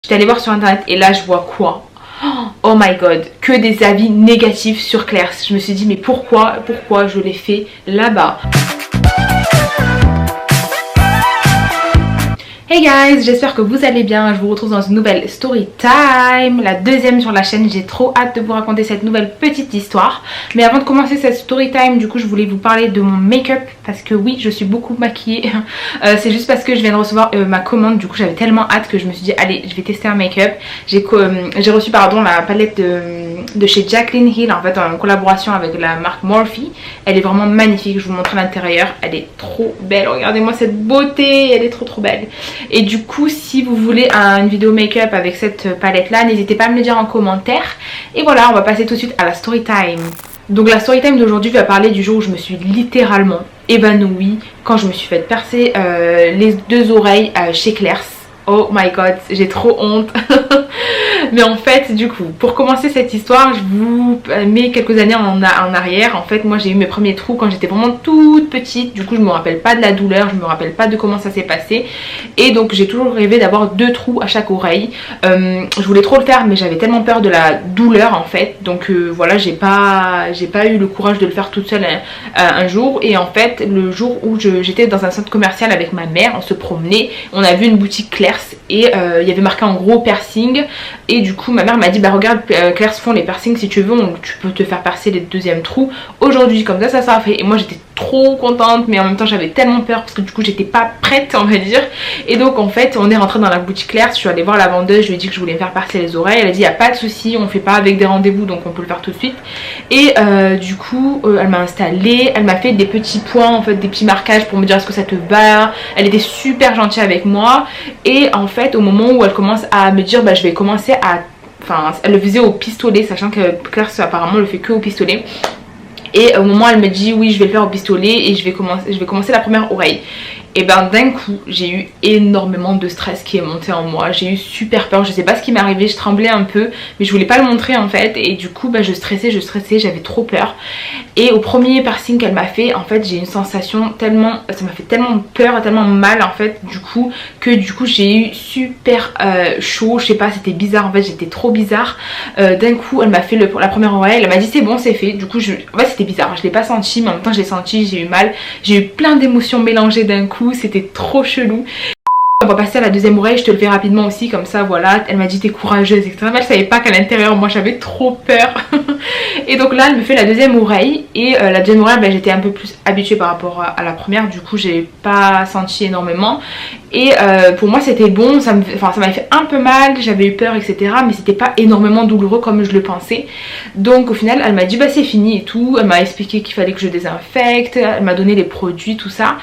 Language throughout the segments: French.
J'étais allée voir sur internet et là je vois quoi? Oh my god, que des avis négatifs sur Claire's. Je me suis dit mais pourquoi je l'ai fait là-bas? Hey guys, j'espère que vous allez bien. Je vous retrouve dans une nouvelle story time, la deuxième sur la chaîne. J'ai trop hâte de vous raconter cette nouvelle petite histoire. Mais avant de commencer cette story time, du coup je voulais vous parler de mon make-up, parce que oui, je suis beaucoup maquillée. C'est juste parce que je viens de recevoir ma commande. Du coup j'avais tellement hâte que je me suis dit allez, je vais tester un make-up. J'ai reçu la palette de chez Jaclyn Hill, en fait en collaboration avec la marque Morphe. Elle est vraiment magnifique, je vous montre à l'intérieur. Elle est trop belle, regardez-moi cette beauté, elle est trop belle. Et du coup si vous voulez une vidéo make-up avec cette palette là, n'hésitez pas à me le dire en commentaire. Et voilà, on va passer tout de suite à la story time. Donc la story time d'aujourd'hui va parler du jour où je me suis littéralement évanouie quand je me suis fait percer les deux oreilles chez Claire's. Oh my god, j'ai trop honte. Mais en fait, du coup, pour commencer cette histoire, je vous mets quelques années en arrière. En fait, moi j'ai eu mes premiers trous quand j'étais vraiment toute petite. Du coup, je me rappelle pas de la douleur, je me rappelle pas de comment ça s'est passé. Et donc, j'ai toujours rêvé d'avoir 2 trous à chaque oreille. Je voulais trop le faire, mais j'avais tellement peur de la douleur en fait. Donc voilà, j'ai pas eu le courage de le faire toute seule un jour. Et en fait, le jour où j'étais dans un centre commercial avec ma mère, on se promenait, on a vu une boutique Claire's et il y avait marqué en gros piercing. Et du coup ma mère m'a dit bah regarde, Claire's font les piercings, si tu veux tu peux te faire percer les deuxièmes trous aujourd'hui, comme ça a fait. Et moi j'étais trop contente, mais en même temps j'avais tellement peur parce que du coup j'étais pas prête, on va dire. Et donc en fait on est rentré dans la boutique Claire's, je suis allée voir la vendeuse, je lui ai dit que je voulais me faire percer les oreilles. Elle a dit y a pas de souci, on fait pas avec des rendez-vous, donc on peut le faire tout de suite. Et du coup elle m'a installée, elle m'a fait des petits points, en fait des petits marquages pour me dire est-ce que ça te va. Elle était super gentille avec moi. Et en fait au moment où elle commence à me dire bah je vais commencer à... Enfin elle le faisait au pistolet, sachant que Claire's apparemment le fait que au pistolet. Et au moment où elle me dit oui je vais le faire au pistolet et je vais commencer la première oreille. Et ben d'un coup j'ai eu énormément de stress qui est monté en moi. J'ai eu super peur, je sais pas ce qui m'est arrivé, je tremblais un peu mais je voulais pas le montrer en fait. Et du coup bah, je stressais, j'avais trop peur. Et au premier piercing qu'elle m'a fait, en fait j'ai une sensation tellement, ça m'a fait tellement peur, tellement mal en fait du coup j'ai eu super chaud, je sais pas, c'était bizarre en fait, j'étais trop bizarre. D'un coup elle m'a fait la première oreille, elle m'a dit c'est bon c'est fait. Du coup en fait c'était bizarre, je l'ai pas senti mais en même temps je l'ai senti, j'ai eu mal, j'ai eu plein d'émotions mélangées d'un coup. C'était trop chelou. On va passer à la deuxième oreille, je te le fais rapidement aussi, comme ça voilà. Elle m'a dit t'es courageuse, etc. Mais elle savait pas qu'à l'intérieur moi j'avais trop peur. Et donc là elle me fait la deuxième oreille. Et la deuxième oreille ben, j'étais un peu plus habituée par rapport à la première. Du coup j'ai pas senti énormément. Et pour moi c'était bon, ça m'avait fait un peu mal, j'avais eu peur etc. Mais c'était pas énormément douloureux comme je le pensais. Donc au final elle m'a dit bah c'est fini et tout. Elle m'a expliqué qu'il fallait que je désinfecte, elle m'a donné les produits, tout ça.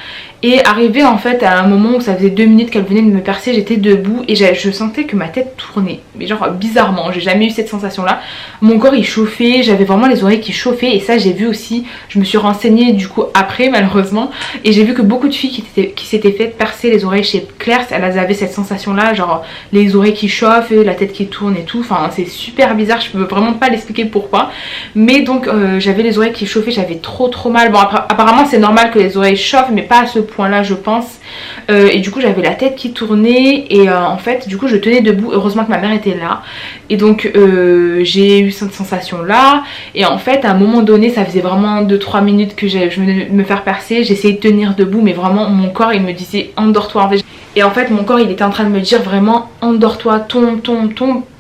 Et arrivé en fait à un moment où ça faisait 2 minutes qu'elle venait de me percer, j'étais debout et je sentais que ma tête tournait. Mais genre bizarrement, j'ai jamais eu cette sensation là. Mon corps il chauffait, j'avais vraiment les oreilles qui chauffaient. Et ça j'ai vu aussi, je me suis renseignée du coup après malheureusement. Et j'ai vu que beaucoup de filles qui s'étaient fait percer les oreilles chez Claire's, elles avaient cette sensation là, genre les oreilles qui chauffent, la tête qui tourne et tout. Enfin c'est super bizarre, je peux vraiment pas l'expliquer pourquoi. Mais donc j'avais les oreilles qui chauffaient, j'avais trop mal. Bon apparemment c'est normal que les oreilles chauffent mais pas à ce point là je pense. Et du coup j'avais la tête qui tournait et en fait du coup je tenais debout, heureusement que ma mère était là. Et donc j'ai eu cette sensation là. Et en fait à un moment donné, ça faisait vraiment 2-3 minutes que je venais de me faire percer. J'essayais de tenir debout mais vraiment mon corps il me disait endors-toi en fait. Et en fait mon corps il était en train de me dire vraiment endors-toi, tombe.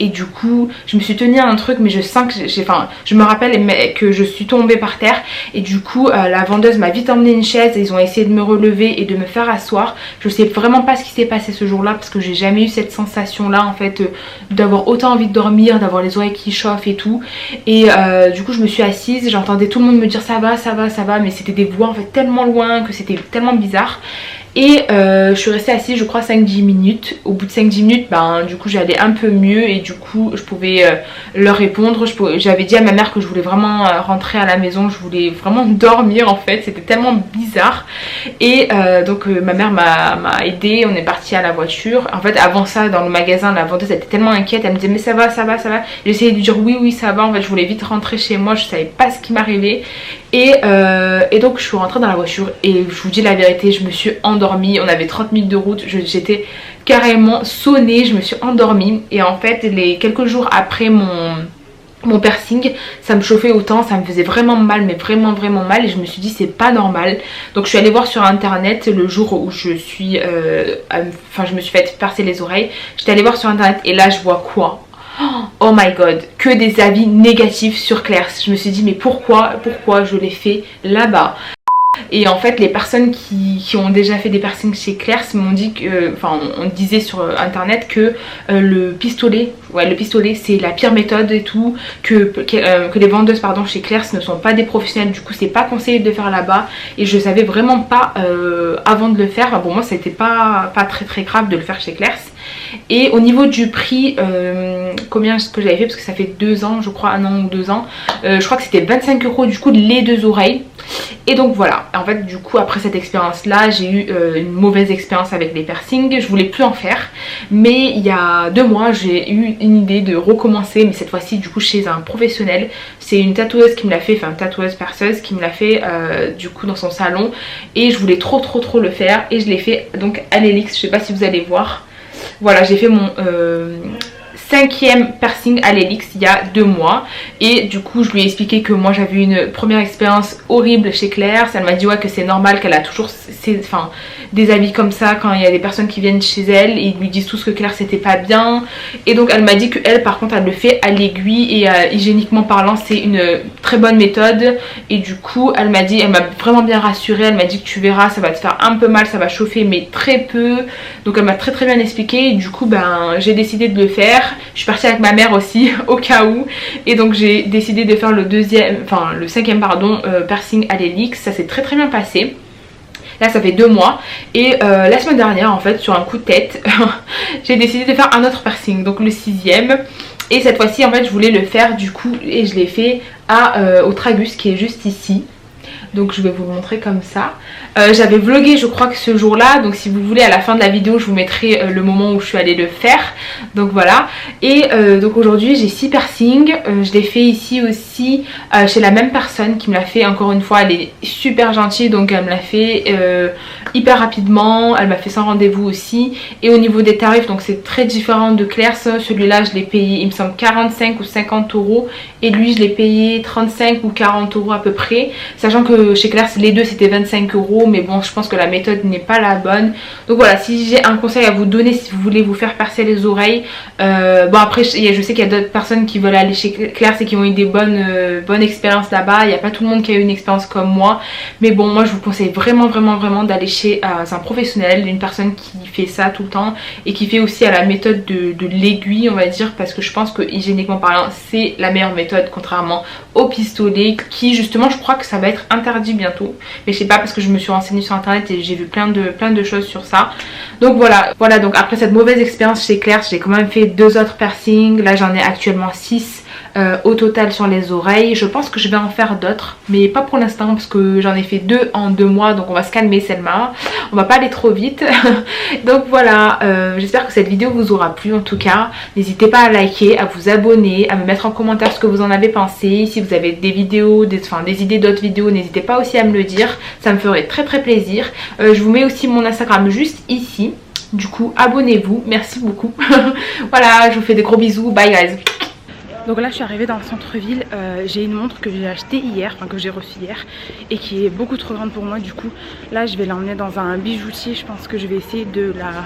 Et du coup je me suis tenue à un truc mais je sens que je me rappelle que je suis tombée par terre. Et du coup la vendeuse m'a vite emmené une chaise et ils ont essayé de me relever et de me faire asseoir. Je sais vraiment pas ce qui s'est passé ce jour là parce que j'ai jamais eu cette sensation là en fait, d'avoir autant envie de dormir, d'avoir les oreilles qui chauffent et tout. Et du coup je me suis assise, j'entendais tout le monde me dire ça va, mais c'était des voix en fait tellement loin que c'était tellement bizarre. Et je suis restée assise je crois 5-10 minutes. Au bout de 5-10 minutes ben du coup j'allais un peu mieux et du coup je pouvais leur répondre. J'avais dit à ma mère que je voulais vraiment rentrer à la maison, je voulais vraiment dormir en fait, c'était tellement bizarre. Et donc ma mère m'a aidée, on est parti à la voiture. En fait avant ça dans le magasin la vendeuse était tellement inquiète, elle me disait mais ça va. J'essayais de lui dire oui ça va, en fait je voulais vite rentrer chez moi, je savais pas ce qui m'arrivait. Et donc je suis rentrée dans la voiture et je vous dis la vérité, je me suis endormie endormie. On avait 30 minutes de route, j'étais carrément sonnée, je me suis endormie. Et en fait les quelques jours après mon piercing, ça me chauffait autant, ça me faisait vraiment mal, mais vraiment mal, et je me suis dit c'est pas normal. Donc je suis allée voir sur internet le jour où je me suis fait percer les oreilles. J'étais allée voir sur internet et là je vois quoi? Oh my god, que des avis négatifs sur Claire's. Je me suis dit mais pourquoi je l'ai fait là-bas? Et en fait les personnes qui ont déjà fait des piercings chez Claire's m'ont dit que, enfin on disait sur internet que le pistolet c'est la pire méthode et tout, que les vendeuses chez Claire's ne sont pas des professionnels, du coup c'est pas conseillé de le faire là-bas. Et je savais vraiment pas avant de le faire, enfin, pour moi ça n'était pas très grave de le faire chez Claire's. Et au niveau du prix, combien ce que j'avais fait, parce que ça fait 2 ans je crois, 1 an ou 2 ans, je crois que c'était 25 € du coup les 2 oreilles. Et donc voilà, en fait du coup après cette expérience là j'ai eu une mauvaise expérience avec les piercings, je voulais plus en faire. Mais il y a 2 mois j'ai eu une idée de recommencer, mais cette fois-ci du coup chez un professionnel. C'est une tatoueuse qui me l'a fait, enfin une tatoueuse perceuse qui me l'a fait du coup dans son salon. Et je voulais trop le faire et je l'ai fait donc à l'Helix, je sais pas si vous allez voir. Voilà, j'ai fait mon 5e piercing à l'Helix il y a 2 mois. Et du coup je lui ai expliqué que moi j'avais une première expérience horrible chez Claire's. Elle m'a dit ouais que c'est normal, qu'elle a toujours des avis comme ça quand il y a des personnes qui viennent chez elle et ils lui disent tous que Claire's c'était pas bien. Et donc elle m'a dit que elle par contre elle le fait à l'aiguille et hygiéniquement parlant c'est une très bonne méthode. Et du coup elle m'a vraiment bien rassurée. Elle m'a dit que tu verras, ça va te faire un peu mal, ça va chauffer mais très peu. Donc elle m'a très bien expliqué. Et du coup j'ai décidé de le faire. Je suis partie avec ma mère aussi au cas où. Et donc j'ai décidé de faire le 5e piercing à l'Helix. Ça s'est très bien passé. Là ça fait 2 mois. Et la semaine dernière en fait sur un coup de tête j'ai décidé de faire un autre piercing, donc le 6e. Et cette fois-ci en fait je voulais le faire du coup et je l'ai fait au tragus qui est juste ici. Donc je vais vous le montrer comme ça. J'avais vlogué je crois que ce jour là, donc si vous voulez à la fin de la vidéo je vous mettrai le moment où je suis allée le faire. Donc voilà. Et donc aujourd'hui j'ai 6 piercings. Je l'ai fait ici aussi chez la même personne qui me l'a fait. Encore une fois elle est super gentille, donc elle me l'a fait hyper rapidement. Elle m'a fait sans rendez-vous aussi. Et au niveau des tarifs donc c'est très différent de Claire's. Celui-là je l'ai payé il me semble 45 ou 50 € et lui je l'ai payé 35 ou 40 € à peu près, sachant que chez Claire's les deux c'était 25 €. Mais bon je pense que la méthode n'est pas la bonne. Donc voilà, si j'ai un conseil à vous donner si vous voulez vous faire percer les oreilles, bon après je sais qu'il y a d'autres personnes qui veulent aller chez Claire's et qui ont eu des bonnes expériences là-bas. Il n'y a pas tout le monde qui a eu une expérience comme moi, mais bon moi je vous conseille vraiment d'aller chez un professionnel, une personne qui fait ça tout le temps et qui fait aussi à la méthode de l'aiguille on va dire, parce que je pense que hygiéniquement parlant c'est la meilleure méthode, contrairement au pistolet qui justement je crois que ça va être interdit bientôt. Mais je sais pas parce que je me suis renseignée sur internet et j'ai vu plein de choses sur ça. Donc voilà, donc après cette mauvaise expérience chez Claire's j'ai quand même fait 2 autres piercings. Là j'en ai actuellement 6 au total sur les oreilles. Je pense que je vais en faire d'autres, mais pas pour l'instant parce que j'en ai fait 2 en 2 mois, donc on va se calmer Selma, on va pas aller trop vite. Donc voilà, j'espère que cette vidéo vous aura plu. En tout cas n'hésitez pas à liker, à vous abonner, à me mettre en commentaire ce que vous en avez pensé. Si vous avez des vidéos, des idées d'autres vidéos, n'hésitez pas aussi à me le dire, ça me ferait très plaisir. Je vous mets aussi mon Instagram juste ici, du coup abonnez-vous, merci beaucoup. Voilà, je vous fais des gros bisous, bye guys. Donc là je suis arrivée dans le centre-ville, j'ai une montre que j'ai achetée hier, enfin que j'ai reçue hier et qui est beaucoup trop grande pour moi. Du coup là je vais l'emmener dans un bijoutier, je pense que je vais essayer de la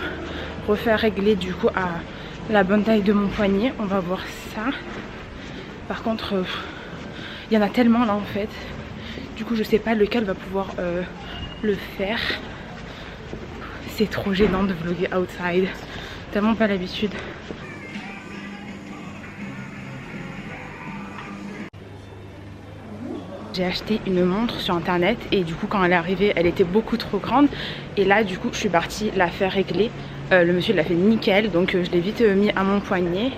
refaire régler du coup à la bonne taille de mon poignet. On va voir ça. Par contre il y en a tellement là en fait, du coup je sais pas lequel va pouvoir le faire. C'est trop gênant de vlogger outside, tellement pas l'habitude. J'ai acheté une montre sur internet et du coup quand elle est arrivée elle était beaucoup trop grande. Et là du coup je suis partie la faire régler. Le monsieur l'a fait nickel, donc je l'ai vite mis à mon poignet.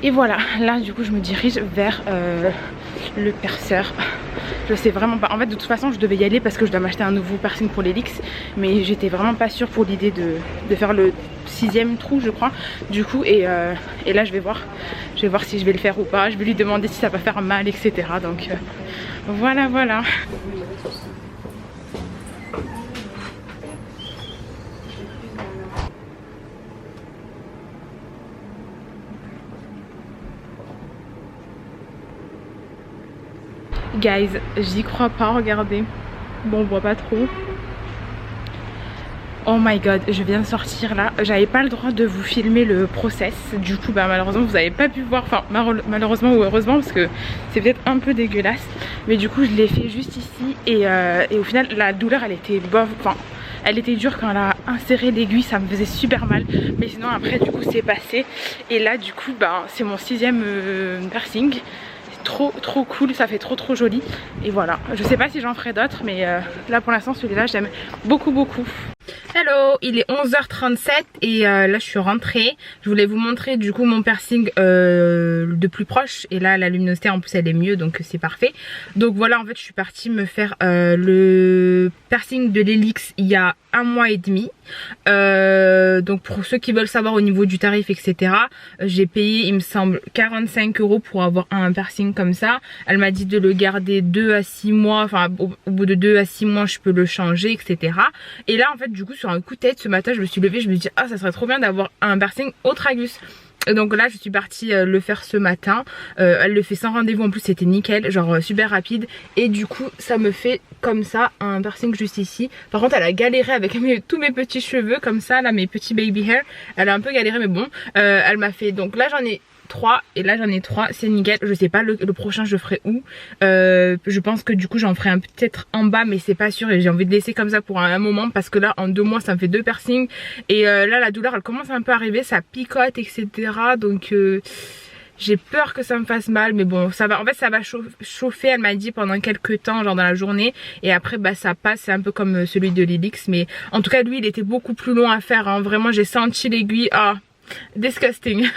Et voilà, là du coup je me dirige vers le perceur. Je sais vraiment pas, en fait de toute façon je devais y aller parce que je dois m'acheter un nouveau piercing pour l'Helix. Mais j'étais vraiment pas sûre pour l'idée de faire le 6e trou je crois. Du coup et là je vais voir si je vais le faire ou pas. Je vais lui demander si ça va faire mal, etc. Donc voilà. Guys, j'y crois pas, regardez. Bon, on voit pas trop. Oh my god, je viens de sortir là. J'avais pas le droit de vous filmer le process. Du coup, bah, malheureusement, vous avez pas pu voir. Enfin, malheureusement ou heureusement, parce que c'est peut-être un peu dégueulasse. Mais du coup, je l'ai fait juste ici. Et au final, la douleur, elle était bof. Enfin, elle était dure quand elle a inséré l'aiguille. Ça me faisait super mal. Mais sinon, après, du coup, c'est passé. Et là, du coup, bah, c'est mon 6e piercing. Trop cool, ça fait trop joli. Et voilà, je sais pas si j'en ferai d'autres, mais là pour l'instant celui-là j'aime beaucoup. Hello, il est 11h37 et là je suis rentrée. Je voulais vous montrer du coup mon piercing de plus proche. Et là la luminosité en plus elle est mieux, donc c'est parfait. Donc voilà, en fait je suis partie me faire le piercing de l'Helix il y a 1 mois et demi. Donc pour ceux qui veulent savoir au niveau du tarif etc, j'ai payé il me semble 45 € pour avoir un piercing comme ça. Elle m'a dit de le garder 2 à 6 mois, enfin au bout de 2 à 6 mois je peux le changer etc. Et là en fait du coup sur un coup de tête ce matin je me suis levée, je me suis dit ah ça serait trop bien d'avoir un piercing au tragus. Et donc là je suis partie le faire ce matin. Elle le fait sans rendez-vous en plus, c'était nickel, genre super rapide. Et du coup ça me fait comme ça un piercing juste ici. Par contre elle a galéré avec tous mes petits cheveux comme ça là, mes petits baby hair. Elle a un peu galéré mais bon, elle m'a fait, donc là j'en ai 3 et là j'en ai 3, c'est nickel. Je sais pas le prochain je ferai où. Je pense que du coup j'en ferai un peut-être en bas mais c'est pas sûr et j'ai envie de laisser comme ça pour un moment parce que là en 2 mois ça me fait 2 piercings et là la douleur elle commence un peu à arriver, ça picote etc. Donc j'ai peur que ça me fasse mal mais bon ça va, en fait ça va chauffer elle m'a dit pendant quelques temps genre dans la journée et après bah ça passe, c'est un peu comme celui de l'Helix mais en tout cas lui il était beaucoup plus long à faire hein. Vraiment j'ai senti l'aiguille, ah disgusting.